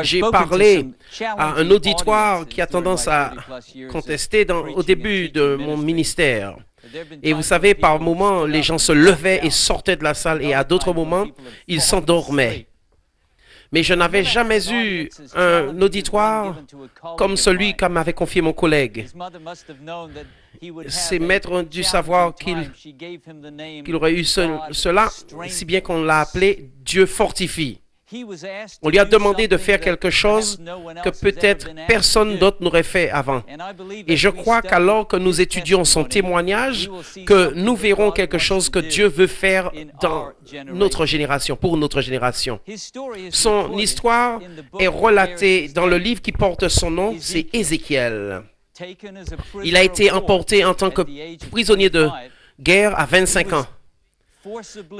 J'ai parlé à un auditoire qui a tendance à contester au début de mon ministère. Et vous savez, par moments, les gens se levaient et sortaient de la salle et à d'autres moments, ils s'endormaient. Mais je n'avais jamais eu un auditoire comme celui que m'avait confié mon collègue. Ses maîtres ont dû savoir qu'il aurait eu cela, si bien qu'on l'a appelé Dieu fortifie. On lui a demandé de faire quelque chose que peut-être personne d'autre n'aurait fait avant. Et je crois qu'alors que nous étudions son témoignage, que nous verrons quelque chose que Dieu veut faire dans notre génération, pour notre génération. Son histoire est relatée dans le livre qui porte son nom, c'est Ézéchiel. Il a été emporté en tant que prisonnier de guerre à 25 ans.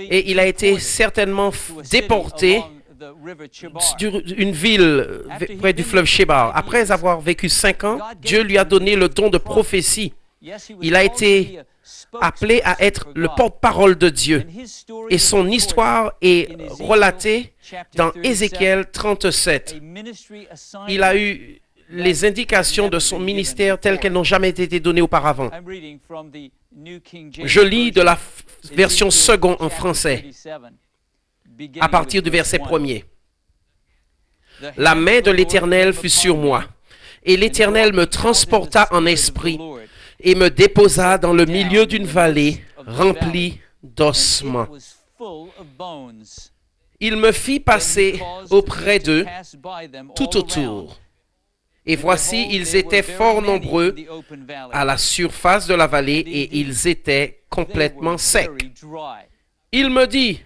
Et il a été certainement déporté d'une ville près du fleuve Chebar. Après avoir vécu 5 ans, Dieu lui a donné le don de prophétie. Il a été appelé à être le porte-parole de Dieu. Et son histoire est relatée dans Ézéchiel 37. Il a eu les indications de son ministère telles qu'elles n'ont jamais été données auparavant. Je lis de la version seconde en français, à partir du verset 1er. La main de l'Éternel fut sur moi, et l'Éternel me transporta en esprit et me déposa dans le milieu d'une vallée remplie d'ossements. Il me fit passer auprès d'eux tout autour. Et voici, ils étaient fort nombreux à la surface de la vallée et ils étaient complètement secs. Il me dit,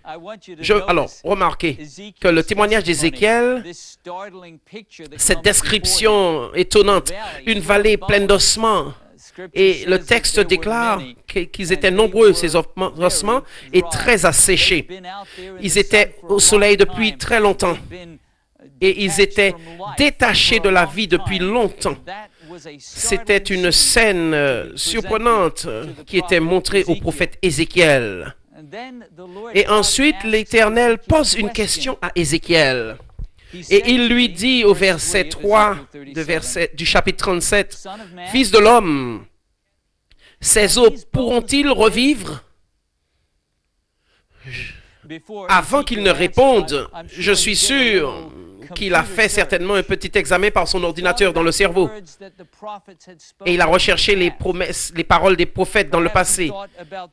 alors, remarquez que le témoignage d'Ézéchiel, cette description étonnante, une vallée pleine d'ossements, et le texte déclare qu'ils étaient nombreux, ces ossements, et très asséchés. Ils étaient au soleil depuis très longtemps, et ils étaient détachés de la vie depuis longtemps. C'était une scène surprenante qui était montrée au prophète Ézéchiel. Et ensuite, l'Éternel pose une question à Ézéchiel. Et il lui dit au verset 3 du chapitre 37, « Fils de l'homme, ces os pourront-ils revivre ?» Avant qu'il ne réponde, je suis sûr qu'il a fait certainement un petit examen par son ordinateur dans le cerveau. Et il a recherché les promesses, les paroles des prophètes dans le passé.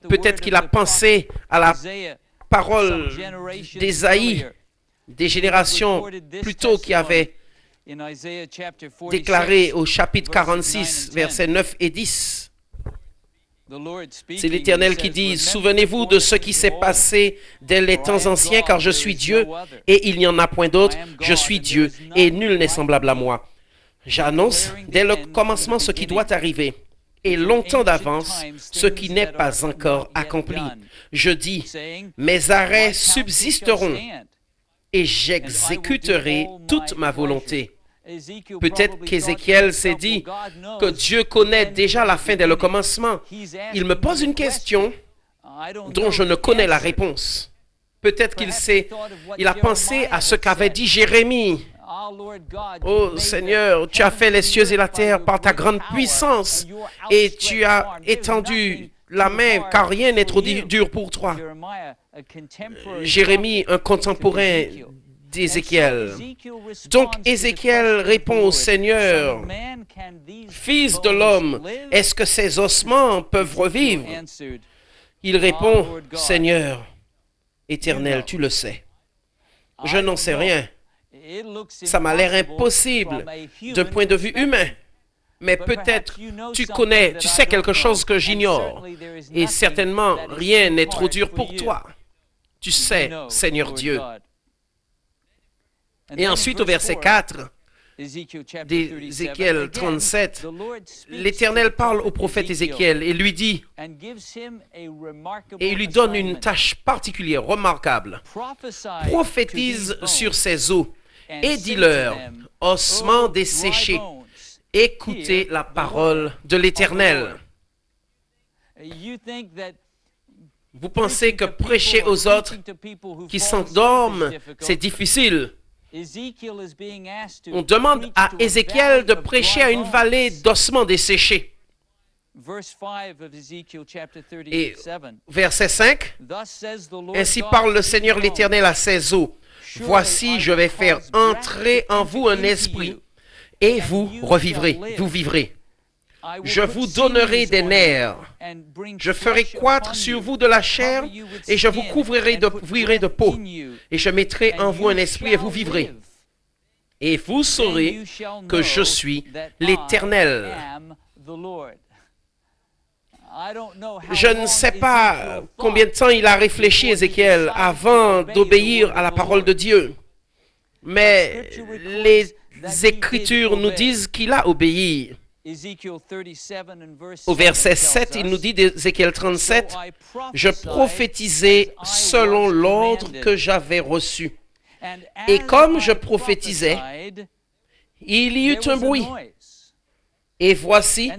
Peut-être qu'il a pensé à la parole d'Ésaïe, des générations plus tôt qui avaient déclaré au chapitre 46, versets 9 et 10. C'est l'Éternel qui dit, « Souvenez-vous de ce qui s'est passé dès les temps anciens, car je suis Dieu, et il n'y en a point d'autre. Je suis Dieu, et nul n'est semblable à moi. J'annonce dès le commencement ce qui doit arriver, et longtemps d'avance ce qui n'est pas encore accompli. Je dis, mes arrêts subsisteront, et j'exécuterai toute ma volonté. » Peut-être qu'Ézéchiel s'est dit que Dieu connaît déjà la fin dès le commencement. Il me pose une question dont je ne connais la réponse. Peut-être qu'il a pensé à ce qu'avait dit Jérémie. « Oh Seigneur, tu as fait les cieux et la terre par ta grande puissance et tu as étendu la main car rien n'est trop dur pour toi. » Jérémie, un contemporain d'Ézéchiel. Donc Ézéchiel répond au Seigneur, « Fils de l'homme, est-ce que ces ossements peuvent revivre ?» Il répond, « Seigneur, Éternel, tu le sais. Je n'en sais rien. Ça m'a l'air impossible d'un point de vue humain. Mais peut-être tu sais quelque chose que j'ignore. Et certainement, rien n'est trop dur pour toi. Tu sais, Seigneur Dieu. » Et ensuite, au verset 4 d'Ézéchiel 37, l'Éternel parle au prophète Ézéchiel et lui dit, et il lui donne une tâche particulière, remarquable. Prophétise sur ces os et dis-leur, ossements desséchés, écoutez la parole de l'Éternel. Vous pensez que prêcher aux autres qui s'endorment, c'est difficile. On demande à Ézéchiel de prêcher à une vallée d'ossements desséchés. Et verset 5, ainsi parle le Seigneur l'Éternel à ces eaux. Voici, je vais faire entrer en vous un esprit, et vous revivrez, vous vivrez. Je vous donnerai des nerfs, je ferai croître sur vous de la chair, et je vous couvrirai de peau, et je mettrai en vous un esprit, et vous vivrez. Et vous saurez que je suis l'Éternel. Je ne sais pas combien de temps il a réfléchi, Ézéchiel, avant d'obéir à la parole de Dieu. Mais les Écritures nous disent qu'il a obéi. Au verset 7, il nous dit d'Ézéchiel 37, « Je prophétisais selon l'ordre que j'avais reçu. Et comme je prophétisais, il y eut un bruit. Et voici,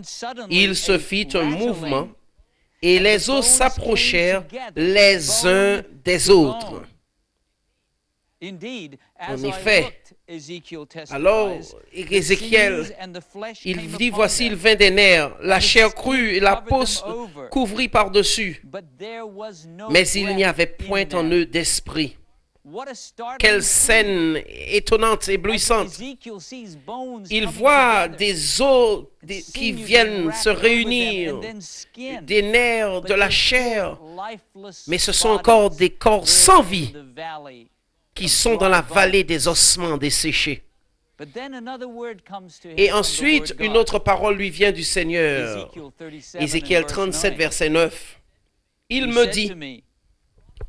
il se fit un mouvement, et les os s'approchèrent les uns des autres. » En effet, alors Ézéchiel, il dit, voici, il vint des nerfs, la chair crue et la peau couvrit par-dessus. Mais il n'y avait point en eux d'esprit. Quelle scène étonnante, éblouissante. Il voit des os qui viennent se réunir, des nerfs, de la chair, mais ce sont encore des corps sans vie qui sont dans la vallée des ossements desséchés. Et ensuite, une autre parole lui vient du Seigneur. Ézéchiel 37, verset 9. Il me dit,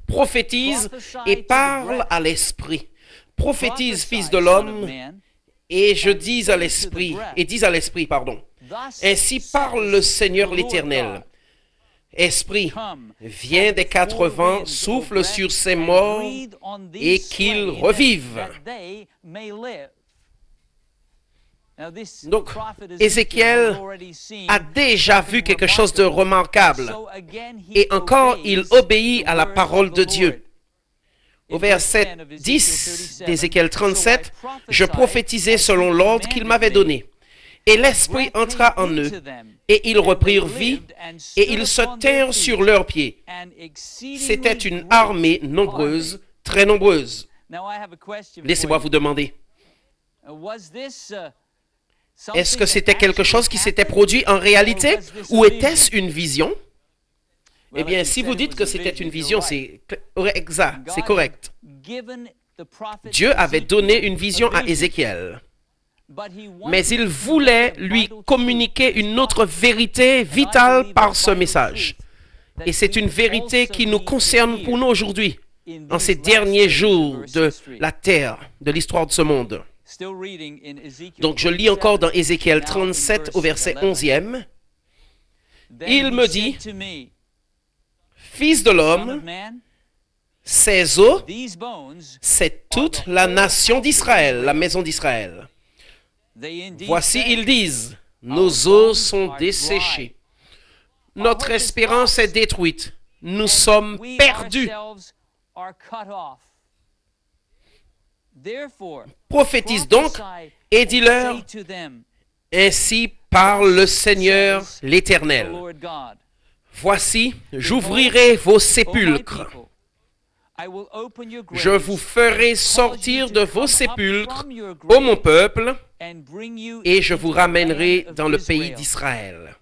prophétise et parle à l'esprit. Prophétise, fils de l'homme, et dis à l'esprit, pardon. Ainsi parle le Seigneur l'Éternel. Esprit, viens des quatre vents, souffle sur ces morts et qu'ils revivent. Donc, Ézéchiel a déjà vu quelque chose de remarquable. Et encore, il obéit à la parole de Dieu. Au verset 10 d'Ézéchiel 37, « Je prophétisais selon l'ordre qu'il m'avait donné. Et l'Esprit entra en eux, et ils reprirent vie, et ils se tinrent sur leurs pieds. C'était une armée nombreuse, très nombreuse. » Laissez-moi vous demander, est-ce que c'était quelque chose qui s'était produit en réalité, ou était-ce une vision? Eh bien, si vous dites que c'était une vision, c'est exact, c'est correct. Dieu avait donné une vision à Ézéchiel. Mais il voulait lui communiquer une autre vérité vitale par ce message. Et c'est une vérité qui nous concerne pour nous aujourd'hui, en ces derniers jours de la terre, de l'histoire de ce monde. Donc je lis encore dans Ézéchiel 37 au verset 11e. Il me dit, fils de l'homme, ces os, c'est toute la nation d'Israël, la maison d'Israël. Voici, ils disent, nos os sont desséchés. Notre espérance est détruite. Nous sommes perdus. Prophétise donc et dis-leur, ainsi parle le Seigneur l'Éternel. Voici, j'ouvrirai vos sépulcres. Je vous ferai sortir de vos sépulcres, ô mon peuple, et je vous ramènerai dans le pays d'Israël.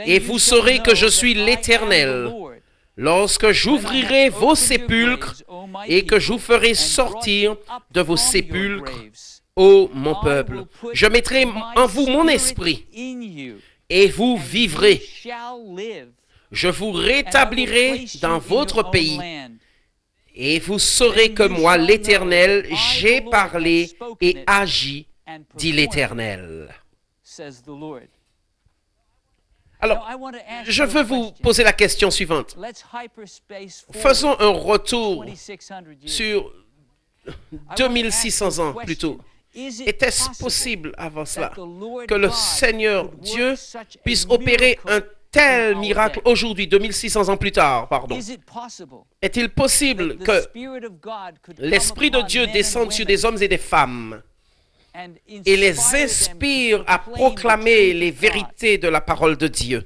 Et vous saurez que je suis l'Éternel, lorsque j'ouvrirai vos sépulcres et que je vous ferai sortir de vos sépulcres, ô mon peuple. Je mettrai en vous mon esprit, et vous vivrez. Je vous rétablirai dans votre pays, et vous saurez que moi, l'Éternel, j'ai parlé et agi, dit l'Éternel. Alors, je veux vous poser la question suivante. Faisons un retour sur 2600 ans plus tôt. Était-ce possible avant cela que le Seigneur Dieu puisse opérer un tel miracle aujourd'hui, 2600 ans plus tard, pardon? Est-il possible que l'Esprit de Dieu descende sur des hommes et des femmes et les inspire à proclamer les vérités de la parole de Dieu,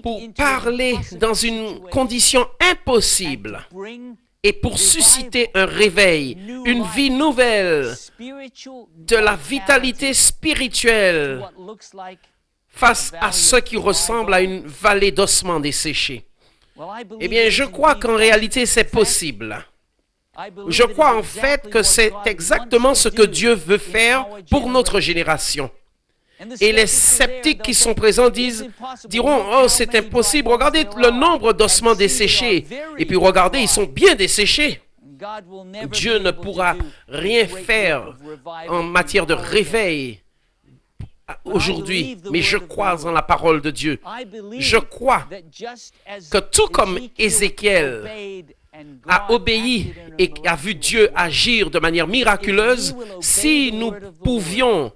pour parler dans une condition impossible et pour susciter un réveil, une vie nouvelle, de la vitalité spirituelle face à ce qui ressemble à une vallée d'ossements desséchés? Eh bien, je crois qu'en réalité, c'est possible. Je crois en fait que c'est exactement ce que Dieu veut faire pour notre génération. Et les sceptiques qui sont présents diront, oh, c'est impossible, regardez le nombre d'ossements desséchés. Et puis regardez, ils sont bien desséchés. Dieu ne pourra rien faire en matière de réveil aujourd'hui, mais je crois en la parole de Dieu. Je crois que tout comme Ézéchiel a obéi et a vu Dieu agir de manière miraculeuse, si nous pouvions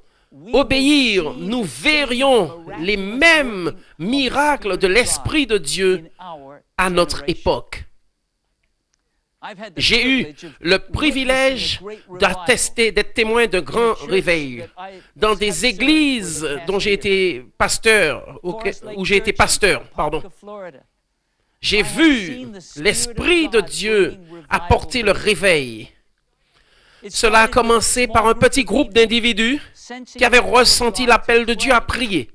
obéir, nous verrions les mêmes miracles de l'Esprit de Dieu à notre époque. J'ai eu le privilège d'attester, d'être témoin de grands réveils dans des églises dont j'ai été pasteur, où j'ai été pasteur, pardon. J'ai vu l'Esprit de Dieu apporter le réveil. Cela a commencé par un petit groupe d'individus qui avaient ressenti l'appel de Dieu à prier.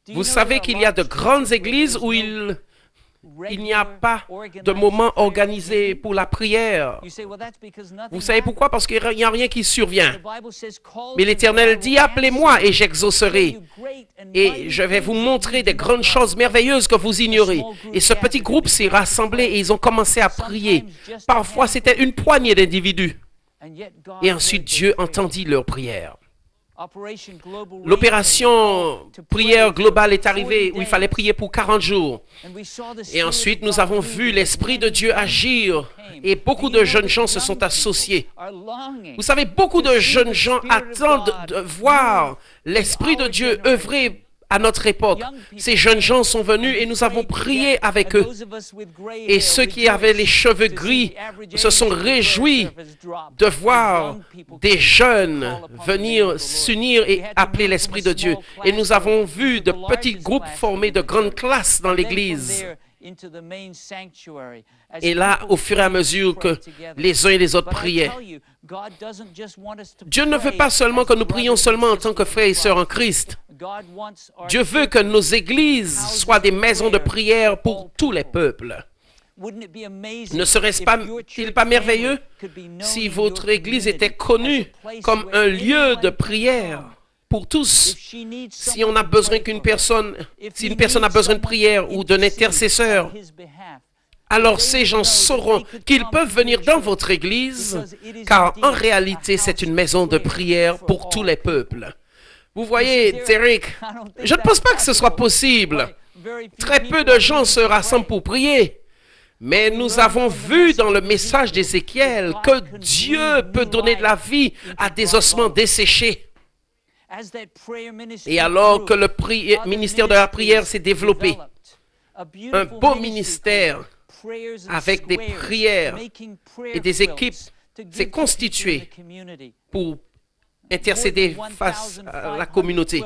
Vous savez qu'il y a de grandes églises où il n'y a pas de moment organisé pour la prière. Vous savez pourquoi? Parce qu'il n'y a rien qui survient. Mais l'Éternel dit, appelez-moi et j'exaucerai. Et je vais vous montrer des grandes choses merveilleuses que vous ignorez. Et ce petit groupe s'est rassemblé et ils ont commencé à prier. Parfois, c'était une poignée d'individus. Et ensuite, Dieu entendit leurs prières. L'opération prière globale est arrivée où il fallait prier pour 40 jours. Et ensuite, nous avons vu l'Esprit de Dieu agir et beaucoup de jeunes gens se sont associés. Vous savez, beaucoup de jeunes gens attendent de voir l'Esprit de Dieu œuvrer à notre époque. Ces jeunes gens sont venus et nous avons prié avec eux. Et ceux qui avaient les cheveux gris se sont réjouis de voir des jeunes venir s'unir et appeler l'Esprit de Dieu. Et nous avons vu de petits groupes former de grandes classes dans l'Église. Et là, au fur et à mesure que les uns et les autres priaient, Dieu ne veut pas seulement que nous prions seulement en tant que frères et sœurs en Christ. Dieu veut que nos églises soient des maisons de prière pour tous les peuples. Ne serait-il pas merveilleux si votre église était connue comme un lieu de prière pour tous? Si on a besoin si une personne a besoin de prière ou d'un intercesseur, alors ces gens sauront qu'ils peuvent venir dans votre église, car en réalité, c'est une maison de prière pour tous les peuples. Vous voyez, Derek, je ne pense pas que ce soit possible. Très peu de gens se rassemblent pour prier. Mais nous avons vu dans le message d'Ézéchiel que Dieu peut donner de la vie à des ossements desséchés. Et alors que le ministère de la prière s'est développé, un beau ministère avec des prières et des équipes s'est constitué pour intercéder face à la communauté.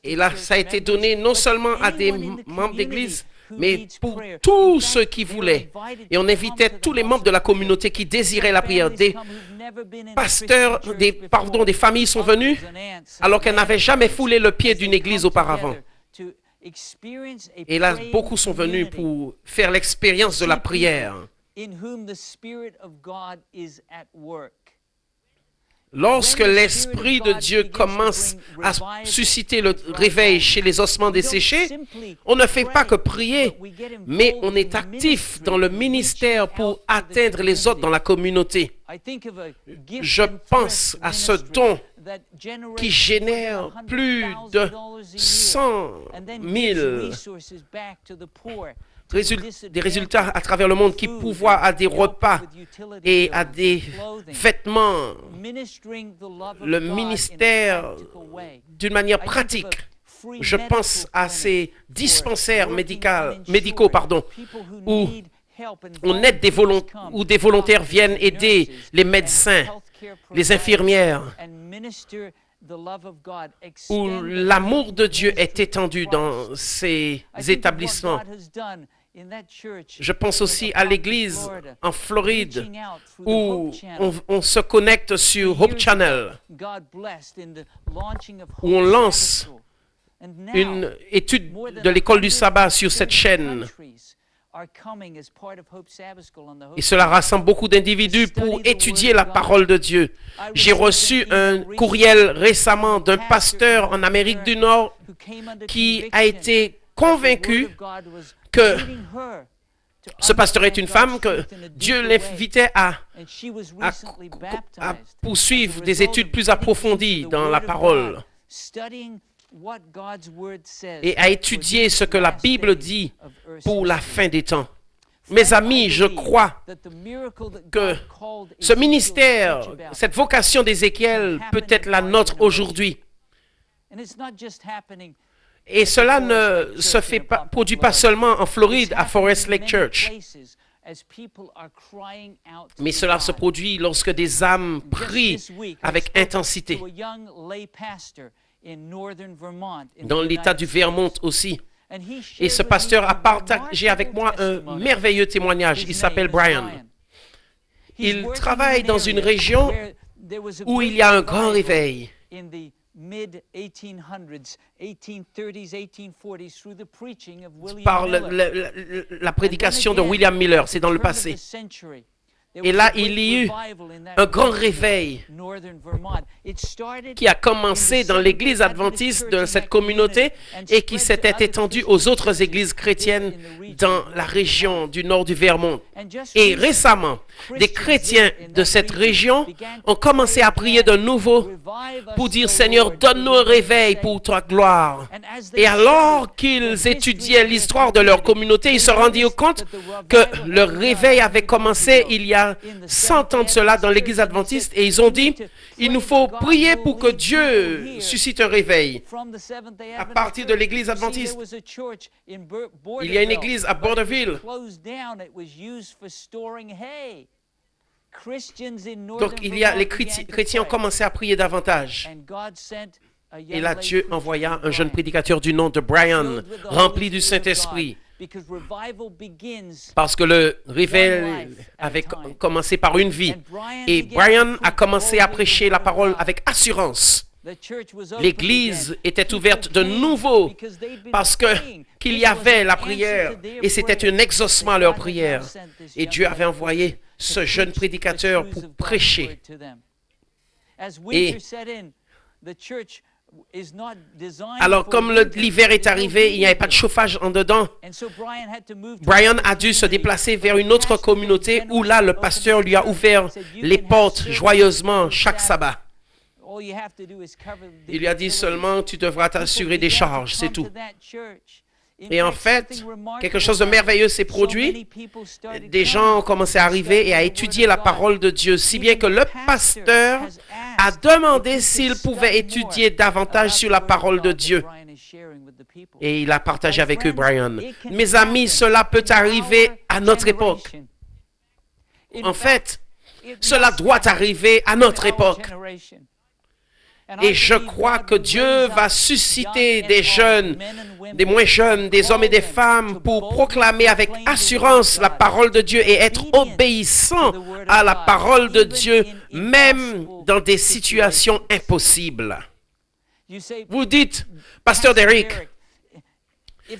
Et là, ça a été donné non seulement à des membres d'église, mais pour tous ceux qui voulaient. Et on invitait tous les membres de la communauté qui désiraient la prière. Des pasteurs, des familles sont venues alors qu'elles n'avaient jamais foulé le pied d'une église auparavant. Et là, beaucoup sont venus pour faire l'expérience de la prière. Lorsque l'Esprit de Dieu commence à susciter le réveil chez les ossements desséchés, on ne fait pas que prier, mais on est actif dans le ministère pour atteindre les autres dans la communauté. Je pense à ce don qui génère plus de 100 000 des résultats à travers le monde qui pourvoient à des repas et à des vêtements, le ministère d'une manière pratique Je pense à ces dispensaires médicaux, où on aide où des volontaires viennent aider les médecins, les infirmières, où l'amour de Dieu est étendu dans ces établissements. Je pense aussi à l'église en Floride où on se connecte sur Hope Channel, où on lance une étude de l'école du sabbat sur cette chaîne. Et cela rassemble beaucoup d'individus pour étudier la parole de Dieu. J'ai reçu un courriel récemment d'un pasteur en Amérique du Nord qui a été convaincu que ce pasteur est une femme, que Dieu l'invitait à poursuivre des études plus approfondies dans la parole et à étudier ce que la Bible dit pour la fin des temps. Mes amis, je crois que ce ministère, cette vocation d'Ézéchiel peut être la nôtre aujourd'hui. Et cela ne se produit pas seulement en Floride, à Forest Lake Church, mais cela se produit lorsque des âmes prient avec intensité. Dans l'État du Vermont aussi. Et ce pasteur a partagé avec moi un merveilleux témoignage. Il s'appelle Brian. Il travaille dans une région où il y a un grand réveil. Par la prédication de William Miller, c'est dans le passé. Et là, il y a eu un grand réveil qui a commencé dans l'église adventiste de cette communauté et qui s'était étendu aux autres églises chrétiennes dans la région du nord du Vermont. Et récemment, des chrétiens de cette région ont commencé à prier de nouveau pour dire « Seigneur, donne-nous un réveil pour ta gloire ». Et alors qu'ils étudiaient l'histoire de leur communauté, ils se rendirent compte que le réveil avait commencé il y a 100 ans de cela dans l'église adventiste et ils ont dit « Il nous faut prier pour que Dieu suscite un réveil ». À partir de l'église adventiste, il y a une église à Borderville. Donc, les chrétiens ont commencé à prier davantage. Et là, Dieu envoya un jeune prédicateur du nom de Brian, rempli du Saint-Esprit. Parce que le réveil avait commencé par une vie. Et Brian a commencé à prêcher la parole avec assurance. L'église était ouverte de nouveau parce qu'il y avait la prière et c'était un exaucement à leur prière. Et Dieu avait envoyé ce jeune prédicateur pour prêcher. Et alors, comme l'hiver est arrivé, il n'y avait pas de chauffage en dedans. Brian a dû se déplacer vers une autre communauté où là, le pasteur lui a ouvert les portes joyeusement chaque sabbat. Il lui a dit seulement, tu devras t'assurer des charges, c'est tout. Et en fait, quelque chose de merveilleux s'est produit. Des gens ont commencé à arriver et à étudier la parole de Dieu, si bien que le pasteur a demandé s'il pouvait étudier davantage sur la parole de Dieu. Et il a partagé avec eux, Brian. Mes amis, cela peut arriver à notre époque. En fait, cela doit arriver à notre époque. Et je crois que Dieu va susciter des jeunes, des moins jeunes, des hommes et des femmes pour proclamer avec assurance la parole de Dieu et être obéissants à la parole de Dieu, même dans des situations impossibles. Vous dites, Pasteur Derek,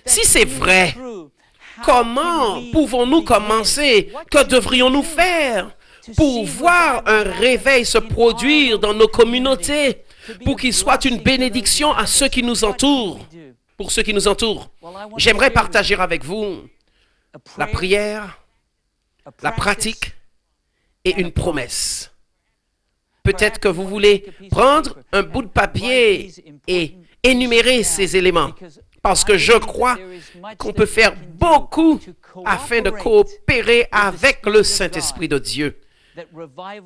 si c'est vrai, comment pouvons-nous commencer? Que devrions-nous faire pour voir un réveil se produire dans nos communautés? Pour qu'il soit une bénédiction à ceux qui nous entourent, pour ceux qui nous entourent. J'aimerais partager avec vous la prière, la pratique et une promesse. Peut-être que vous voulez prendre un bout de papier et énumérer ces éléments, parce que je crois qu'on peut faire beaucoup afin de coopérer avec le Saint-Esprit de Dieu.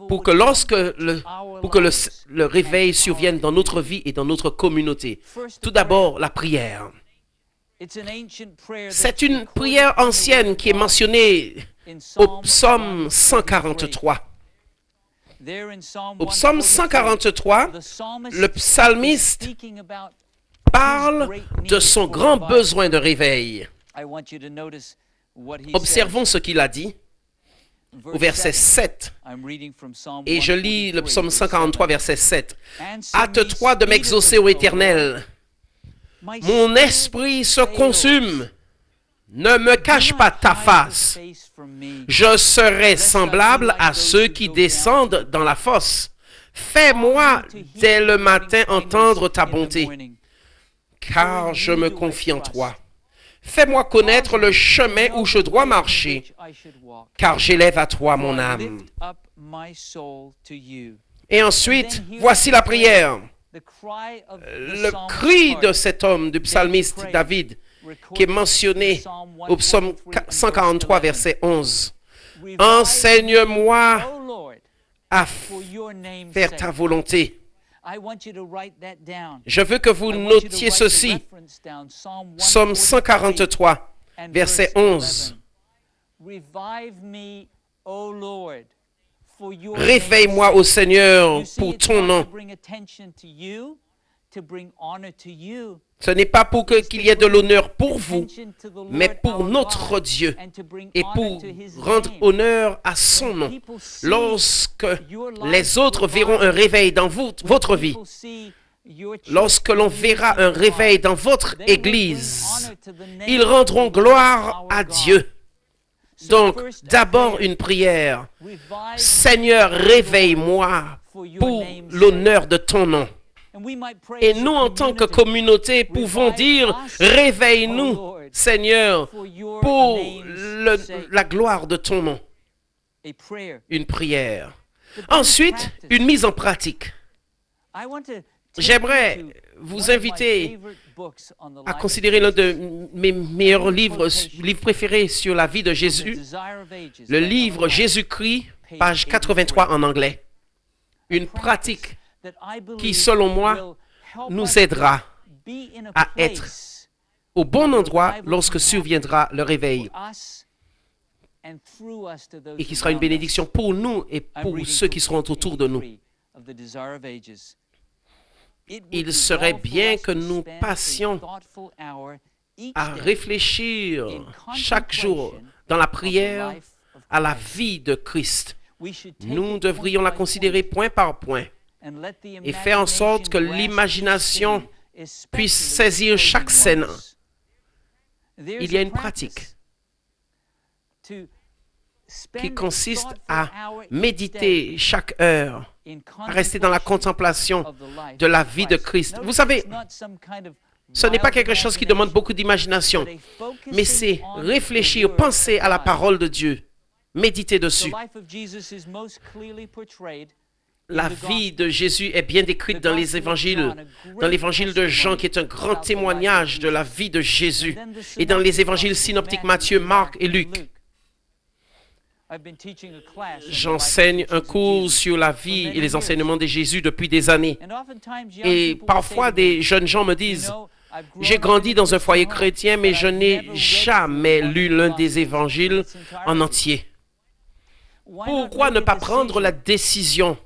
pour que lorsque le réveil survienne dans notre vie et dans notre communauté. Tout d'abord, la prière. C'est une prière ancienne qui est mentionnée au psaume 143. Au psaume 143, le psalmiste parle de son grand besoin de réveil. Observons ce qu'il a dit au verset 7. Et je lis le psaume 143, verset 7. « Hâte-toi de m'exaucer, ô Éternel. Mon esprit se consume. Ne me cache pas ta face. Je serai semblable à ceux qui descendent dans la fosse. Fais-moi dès le matin entendre ta bonté, car je me confie en toi. Fais-moi connaître le chemin où je dois marcher, car j'élève à toi mon âme. » Et ensuite, voici la prière. Le cri de cet homme, du psalmiste David, qui est mentionné au psaume 143, verset 11. « Enseigne-moi à faire ta volonté. » Je veux que vous notiez ceci. Psaume 143, verset 11. Réveille-moi, ô Seigneur, pour ton nom. Ce n'est pas pour qu'il y ait de l'honneur pour vous, mais pour notre Dieu et pour rendre honneur à son nom. Lorsque les autres verront un réveil dans votre vie, lorsque l'on verra un réveil dans votre Église, ils rendront gloire à Dieu. Donc, d'abord une prière. Seigneur, réveille-moi pour l'honneur de ton nom. Et nous, en tant que communauté, pouvons dire, réveille-nous, Seigneur, pour la gloire de ton nom. Une prière. Ensuite, une mise en pratique. J'aimerais vous inviter à considérer l'un de mes meilleurs livres préférés sur la vie de Jésus, le livre Jésus-Christ, page 83 en anglais. Une pratique qui, selon moi, nous aidera à être au bon endroit lorsque surviendra le réveil et qui sera une bénédiction pour nous et pour ceux qui seront autour de nous. Il serait bien que nous passions à réfléchir chaque jour dans la prière à la vie de Christ. Nous devrions la considérer point par point et faire en sorte que l'imagination puisse saisir chaque scène. Il y a une pratique qui consiste à méditer chaque heure, à rester dans la contemplation de la vie de Christ. Vous savez, ce n'est pas quelque chose qui demande beaucoup d'imagination, mais c'est réfléchir, penser à la parole de Dieu, méditer dessus. La vie de Jésus est bien décrite dans les évangiles, dans l'évangile de Jean qui est un grand témoignage de la vie de Jésus, et dans les évangiles synoptiques Matthieu, Marc et Luc. J'enseigne un cours sur la vie et les enseignements de Jésus depuis des années. Et parfois, des jeunes gens me disent, « J'ai grandi dans un foyer chrétien, mais je n'ai jamais lu l'un des évangiles en entier. » Pourquoi ne pas prendre la décision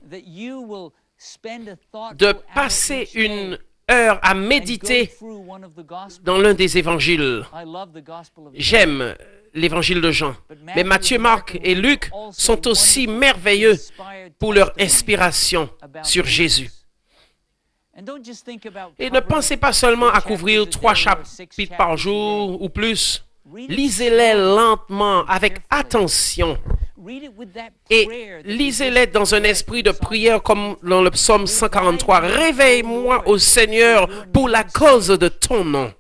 de passer une heure à méditer dans l'un des évangiles? J'aime l'évangile de Jean, mais Matthieu, Marc et Luc sont aussi merveilleux pour leur inspiration sur Jésus. Et ne pensez pas seulement à couvrir 3 chapitres par jour ou plus. Lisez-les lentement, avec attention. Et lisez-les dans un esprit de prière comme dans le psaume 143. « Réveille-moi, ô Seigneur, pour la cause de ton nom. »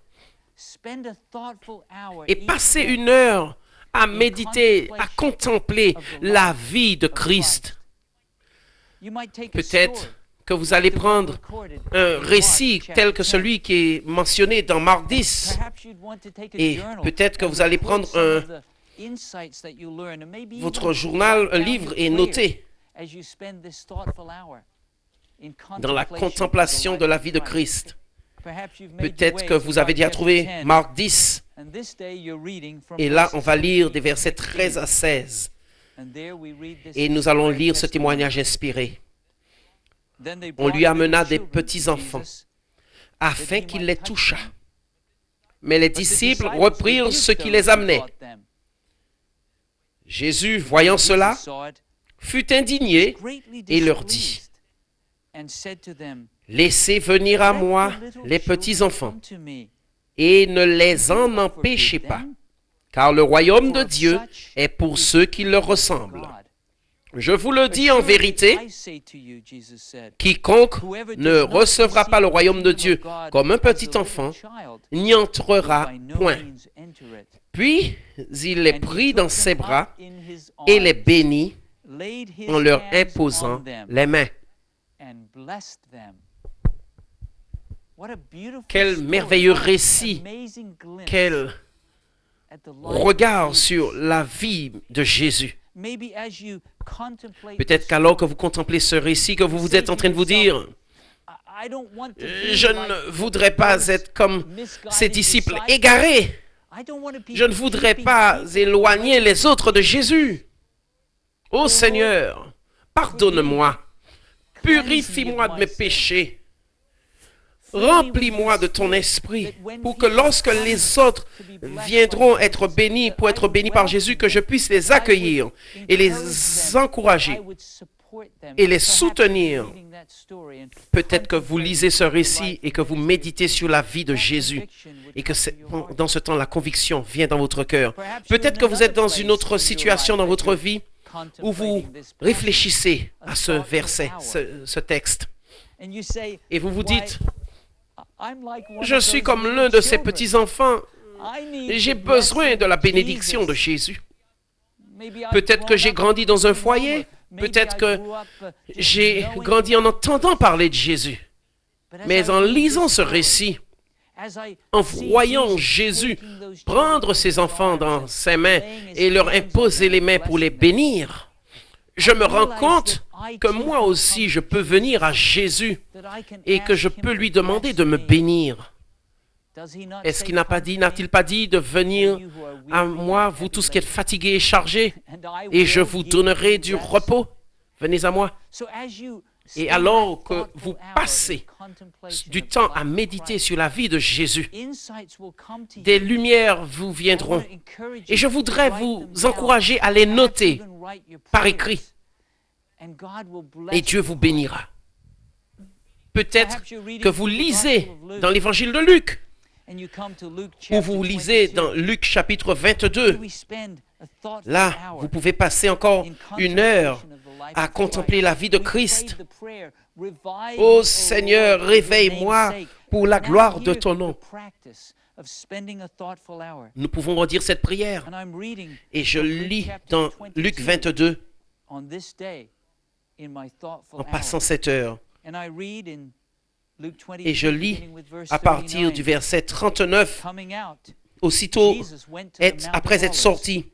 Et passez une heure à méditer, à contempler la vie de Christ. Peut-être que vous allez prendre un récit tel que celui qui est mentionné dans Marc 10. Et peut-être que vous allez prendre votre journal, un livre et noter dans la contemplation de la vie de Christ. Peut-être que vous avez déjà trouvé Marc 10. Et là, on va lire des versets 13 à 16. Et nous allons lire ce témoignage inspiré. On lui amena des petits-enfants afin qu'il les touchât. Mais les disciples reprirent ce qui les amenait. Jésus, voyant cela, fut indigné et leur dit, « Laissez venir à moi les petits-enfants et ne les en empêchez pas, car le royaume de Dieu est pour ceux qui leur ressemblent. Je vous le dis en vérité, quiconque ne recevra pas le royaume de Dieu comme un petit enfant n'y entrera point. » Puis il les prit dans ses bras et les bénit en leur imposant les mains. Quel merveilleux récit, quel regard sur la vie de Jésus. Peut-être qu'alors que vous contemplez ce récit, que vous êtes en train de vous dire, je ne voudrais pas être comme ces disciples égarés. Je ne voudrais pas éloigner les autres de Jésus. Ô Seigneur, pardonne-moi, purifie-moi de mes péchés. Remplis-moi de ton esprit pour que lorsque les autres viendront être bénis, pour être bénis par Jésus, que je puisse les accueillir et les encourager et les soutenir. Peut-être que vous lisez ce récit et que vous méditez sur la vie de Jésus et que dans ce temps, la conviction vient dans votre cœur. Peut-être que vous êtes dans une autre situation dans votre vie où vous réfléchissez à ce verset, ce texte, et vous vous dites, je suis comme l'un de ces petits-enfants. J'ai besoin de la bénédiction de Jésus. Peut-être que j'ai grandi dans un foyer. Peut-être que j'ai grandi en entendant parler de Jésus. Mais en lisant ce récit, en voyant Jésus prendre ses enfants dans ses mains et leur imposer les mains pour les bénir, je me rends compte que moi aussi je peux venir à Jésus et que je peux lui demander de me bénir. Est-ce qu'il n'a-t-il pas dit de venir à moi, vous tous qui êtes fatigués et chargés, et je vous donnerai du repos? Venez à moi. Et alors que vous passez du temps à méditer sur la vie de Jésus, des lumières vous viendront. Et je voudrais vous encourager à les noter par écrit. Et Dieu vous bénira. Peut-être que vous lisez dans l'évangile de Luc, ou vous lisez dans Luc chapitre 22. Là, vous pouvez passer encore une heure à contempler la vie de Christ. Ô Seigneur, réveille-moi pour la gloire de ton nom. Nous pouvons redire cette prière. Et je lis dans Luc 22 en passant cette heure. Et je lis à partir du verset 39. Aussitôt, après être sorti,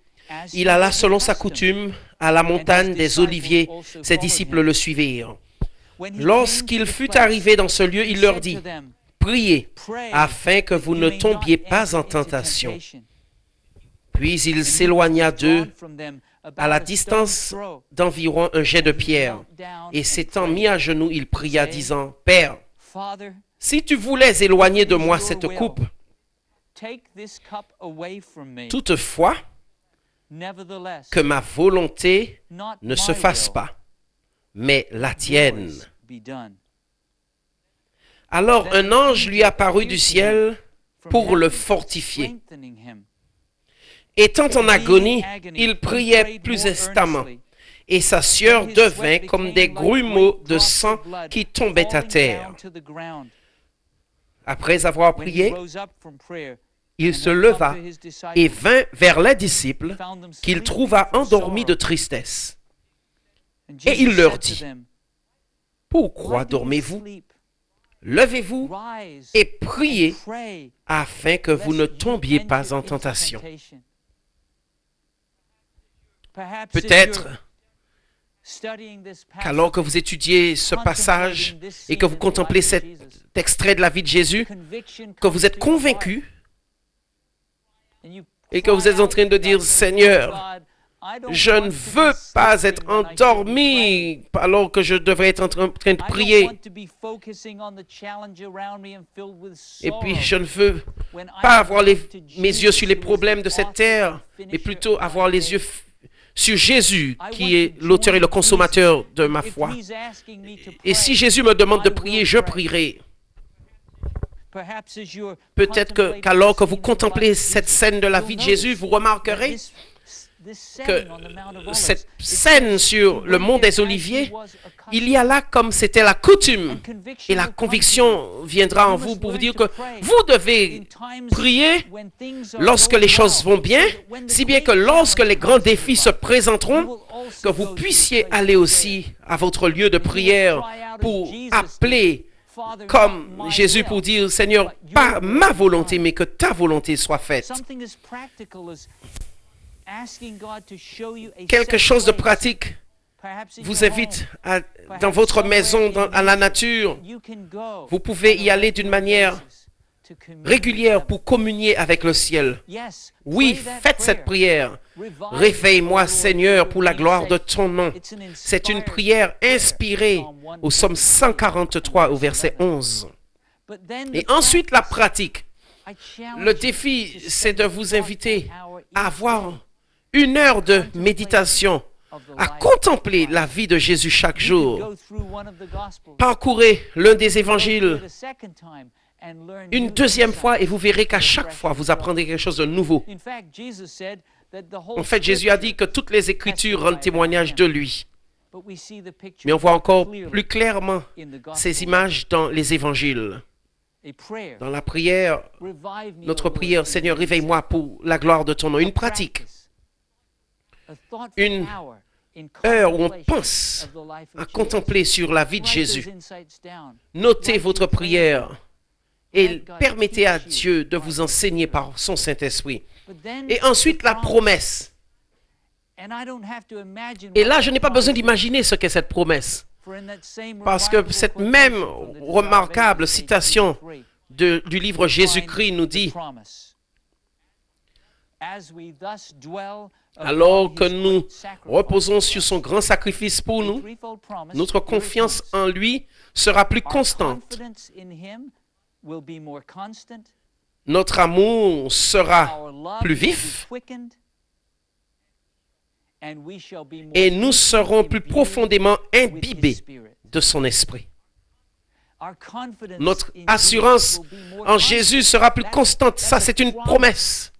il alla selon sa coutume à la montagne des Oliviers. Ses disciples le suivirent. Lorsqu'il fut arrivé dans ce lieu, il leur dit, « Priez, afin que vous ne tombiez pas en tentation. » Puis il s'éloigna d'eux à la distance d'environ un jet de pierre. Et s'étant mis à genoux, il pria, disant, « Père, si tu voulais éloigner de moi cette coupe, toutefois, que ma volonté ne se fasse pas, mais la tienne. » Alors un ange lui apparut du ciel pour le fortifier. Étant en agonie, il priait plus instamment, et sa sueur devint comme des grumeaux de sang qui tombaient à terre. Après avoir prié, il se leva et vint vers les disciples qu'il trouva endormis de tristesse. Et il leur dit, « Pourquoi dormez-vous? Levez-vous et priez afin que vous ne tombiez pas en tentation. » Peut-être qu'alors que vous étudiez ce passage et que vous contemplez cet extrait de la vie de Jésus, que vous êtes convaincu et que vous êtes en train de dire, Seigneur, je ne veux pas être endormi alors que je devrais être en train de prier. Et puis, je ne veux pas avoir mes yeux sur les problèmes de cette terre, mais plutôt avoir les yeux sur Jésus, qui est l'auteur et le consommateur de ma foi. Et si Jésus me demande de prier, je prierai. Peut-être qu'alors que vous contemplez cette scène de la vie de Jésus, vous remarquerez que cette scène sur le mont des Oliviers, il y a là comme c'était la coutume. Et la conviction viendra en vous pour vous dire que vous devez prier lorsque les choses vont bien, si bien que lorsque les grands défis se présenteront, que vous puissiez aller aussi à votre lieu de prière pour appeler comme Jésus pour dire, Seigneur, pas ma volonté, mais que ta volonté soit faite. Quelque chose de pratique vous invite dans votre maison, à la nature. Vous pouvez y aller d'une manière régulière pour communier avec le ciel. Oui, faites cette prière. Réveille-moi, Seigneur, pour la gloire de ton nom. C'est une prière inspirée au psaume 143, au verset 11. Et ensuite, la pratique. Le défi, c'est de vous inviter à avoir une heure de méditation, à contempler la vie de Jésus chaque jour. Parcourez l'un des évangiles une deuxième fois et vous verrez qu'à chaque fois, vous apprendrez quelque chose de nouveau. En fait, Jésus a dit que toutes les Écritures rendent témoignage de lui. Mais on voit encore plus clairement ces images dans les évangiles. Dans la prière, notre prière, Seigneur, réveille-moi pour la gloire de ton nom. Une pratique. Une heure où on pense à contempler sur la vie de Jésus. Notez votre prière et permettez à Dieu de vous enseigner par son Saint-Esprit. Et ensuite, la promesse. Et là, je n'ai pas besoin d'imaginer ce qu'est cette promesse. Parce que cette même remarquable citation du livre Jésus-Christ nous dit, alors que nous reposons sur son grand sacrifice pour nous, notre confiance en lui sera plus constante. Notre amour sera plus vif et nous serons plus profondément imbibés de son esprit. Notre assurance en Jésus sera plus constante. Ça, c'est une promesse.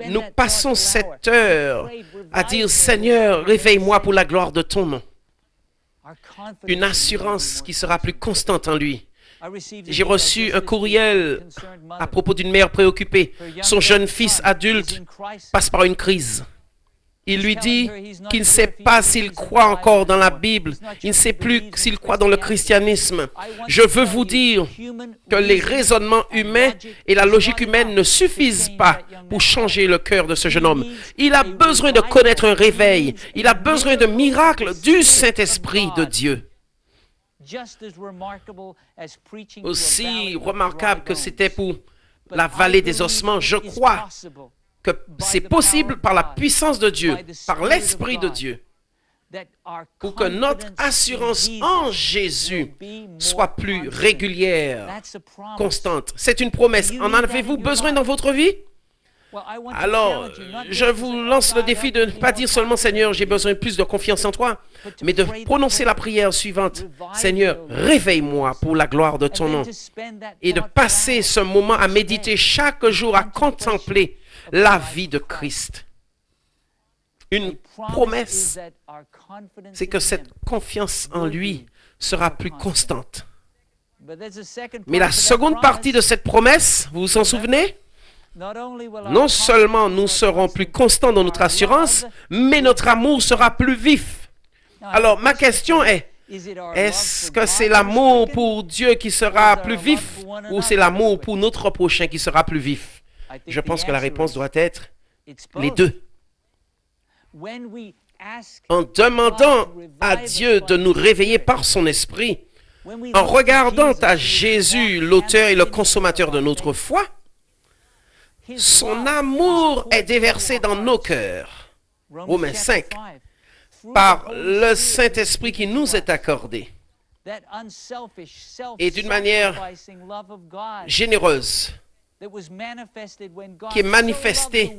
Nous passons cette heure à dire, Seigneur, réveille-moi pour la gloire de ton nom. Une assurance qui sera plus constante en lui. J'ai reçu un courriel à propos d'une mère préoccupée. Son jeune fils adulte passe par une crise. Il lui dit qu'il ne sait pas s'il croit encore dans la Bible. Il ne sait plus s'il croit dans le christianisme. Je veux vous dire que les raisonnements humains et la logique humaine ne suffisent pas pour changer le cœur de ce jeune homme. Il a besoin de connaître un réveil. Il a besoin de miracles du Saint-Esprit de Dieu. Aussi remarquable que c'était pour la vallée des ossements, je crois que c'est possible par la puissance de Dieu, par l'Esprit de Dieu, pour que notre assurance en Jésus soit plus régulière, constante. C'est une promesse. En avez-vous besoin dans votre vie? Alors, je vous lance le défi de ne pas dire seulement, Seigneur, j'ai besoin de plus de confiance en toi, mais de prononcer la prière suivante. Seigneur, réveille-moi pour la gloire de ton nom. Et de passer ce moment à méditer chaque jour, à contempler la vie de Christ. Une promesse, c'est que cette confiance en lui sera plus constante. Mais la seconde partie de cette promesse, vous vous en souvenez? Non seulement nous serons plus constants dans notre assurance, mais notre amour sera plus vif. Alors, ma question est-ce que c'est l'amour pour Dieu qui sera plus vif ou c'est l'amour pour notre prochain qui sera plus vif? Je pense que la réponse doit être les deux. en demandant à Dieu de nous réveiller par son esprit, en regardant à Jésus, l'auteur et le consommateur de notre foi, son amour est déversé dans nos cœurs. Romains 5, par le Saint-Esprit qui nous est accordé. Et d'une manière généreuse, qui est manifestée,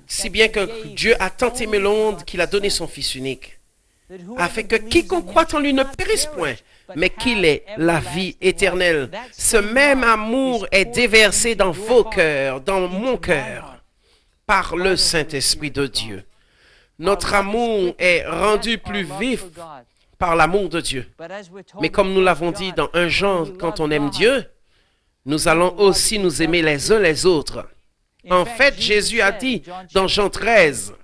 si bien que Dieu a tant aimé le monde qu'il a donné son Fils unique, afin que quiconque croit en lui ne périsse point, mais qu'il ait la vie éternelle. Ce même amour est déversé dans vos cœurs, dans mon cœur, par le Saint-Esprit de Dieu. Notre amour est rendu plus vif par l'amour de Dieu. Mais comme nous l'avons dit dans 1 Jean, quand on aime Dieu, nous allons aussi nous aimer les uns les autres. En fait, Jésus a dit dans Jean 13,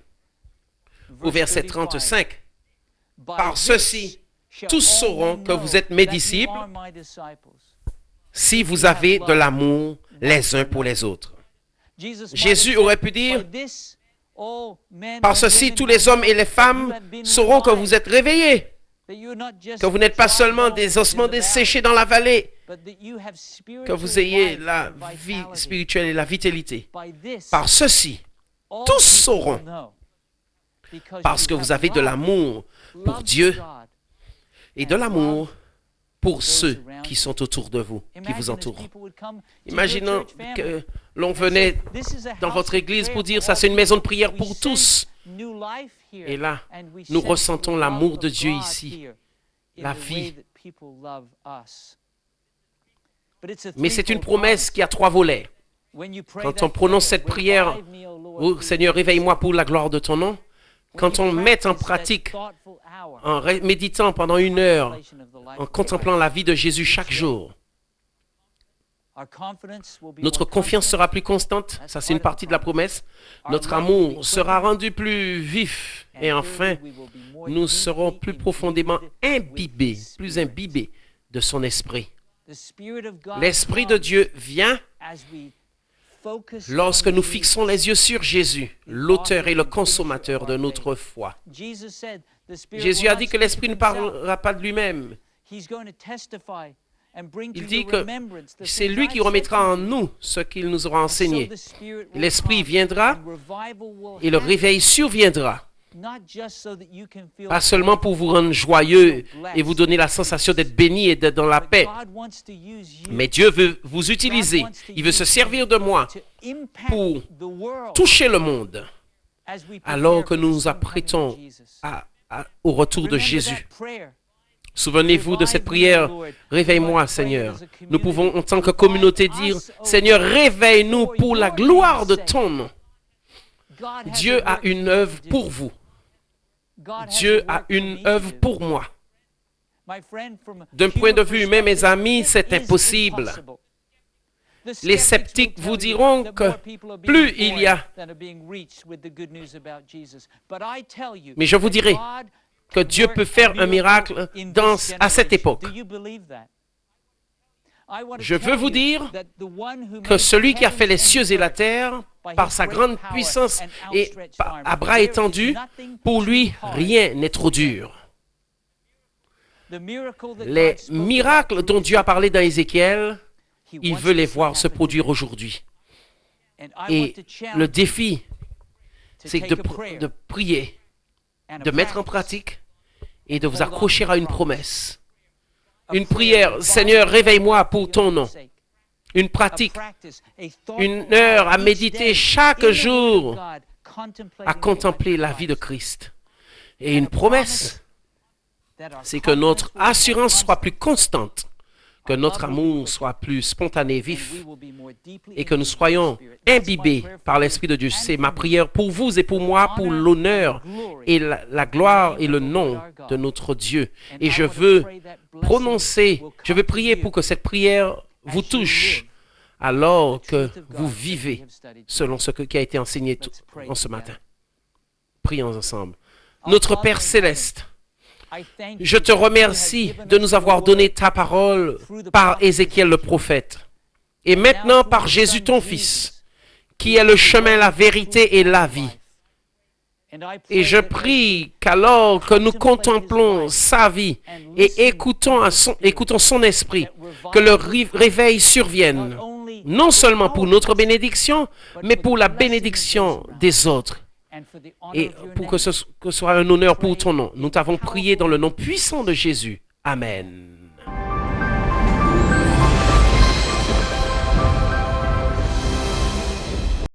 au verset 35, « Par ceci, tous sauront que vous êtes mes disciples si vous avez de l'amour les uns pour les autres. » Jésus aurait pu dire, « Par ceci, tous les hommes et les femmes sauront que vous êtes réveillés, que vous n'êtes pas seulement des ossements desséchés dans la vallée, que vous ayez la vie spirituelle et la vitalité. Par ceci, tous sauront, parce que vous avez de l'amour pour Dieu et de l'amour pour ceux qui sont autour de vous, qui vous entourent. Imaginons que l'on venait dans votre église pour dire, ça c'est une maison de prière pour tous. Et là, nous ressentons l'amour de Dieu ici, la vie. Mais c'est une promesse qui a 3 volets. Quand on prononce cette prière, « Oh Seigneur, réveille-moi pour la gloire de ton nom », quand on met en pratique, en méditant pendant 1 heure, en contemplant la vie de Jésus chaque jour, notre confiance sera plus constante, ça c'est une partie de la promesse, notre amour sera rendu plus vif et enfin, nous serons plus profondément imbibés, plus imbibés de son esprit. L'Esprit de Dieu vient lorsque nous fixons les yeux sur Jésus, l'auteur et le consommateur de notre foi. Jésus a dit que l'Esprit ne parlera pas de lui-même. Il dit que c'est lui qui remettra en nous ce qu'il nous aura enseigné. L'Esprit viendra et le réveil surviendra. Pas seulement pour vous rendre joyeux et vous donner la sensation d'être béni et d'être dans la paix. Mais Dieu veut vous utiliser. Il veut se servir de moi pour toucher le monde alors que nous nous apprêtons au retour de Jésus. Souvenez-vous de cette prière, « Réveille-moi, Seigneur ». Nous pouvons, en tant que communauté, dire, « Seigneur, réveille-nous pour la gloire de ton nom ». Dieu a une œuvre pour vous. Dieu a une œuvre pour moi. D'un point de vue humain, mes amis, c'est impossible. Les sceptiques vous diront que plus il y a... Mais je vous dirai que Dieu peut faire un miracle à cette époque. Je veux vous dire que celui qui a fait les cieux et la terre, par sa grande puissance et à bras étendus, pour lui, rien n'est trop dur. Les miracles dont Dieu a parlé dans Ézéchiel, il veut les voir se produire aujourd'hui. Et le défi, c'est de prier, de mettre en pratique et de vous accrocher à une promesse. Une prière, Seigneur, réveille-moi pour ton nom. Une pratique, 1 heure à méditer chaque jour, à contempler la vie de Christ. Et une promesse, c'est que notre assurance soit plus constante, que notre amour soit plus spontané, vif, et que nous soyons imbibés par l'Esprit de Dieu. C'est ma prière pour vous et pour moi, pour l'honneur et la gloire et le nom de notre Dieu. Et je veux prier pour que cette prière vous touche alors que vous vivez selon ce qui a été enseigné en ce matin. Prions ensemble. Notre Père céleste, je te remercie de nous avoir donné ta parole par Ézéchiel le prophète et maintenant par Jésus ton Fils, qui est le chemin, la vérité et la vie. Et je prie qu'alors que nous contemplons sa vie et écoutons son esprit, que le réveil survienne, non seulement pour notre bénédiction, mais pour la bénédiction des autres. Et pour que ce soit un honneur pour ton nom. Nous t'avons prié dans le nom puissant de Jésus. Amen.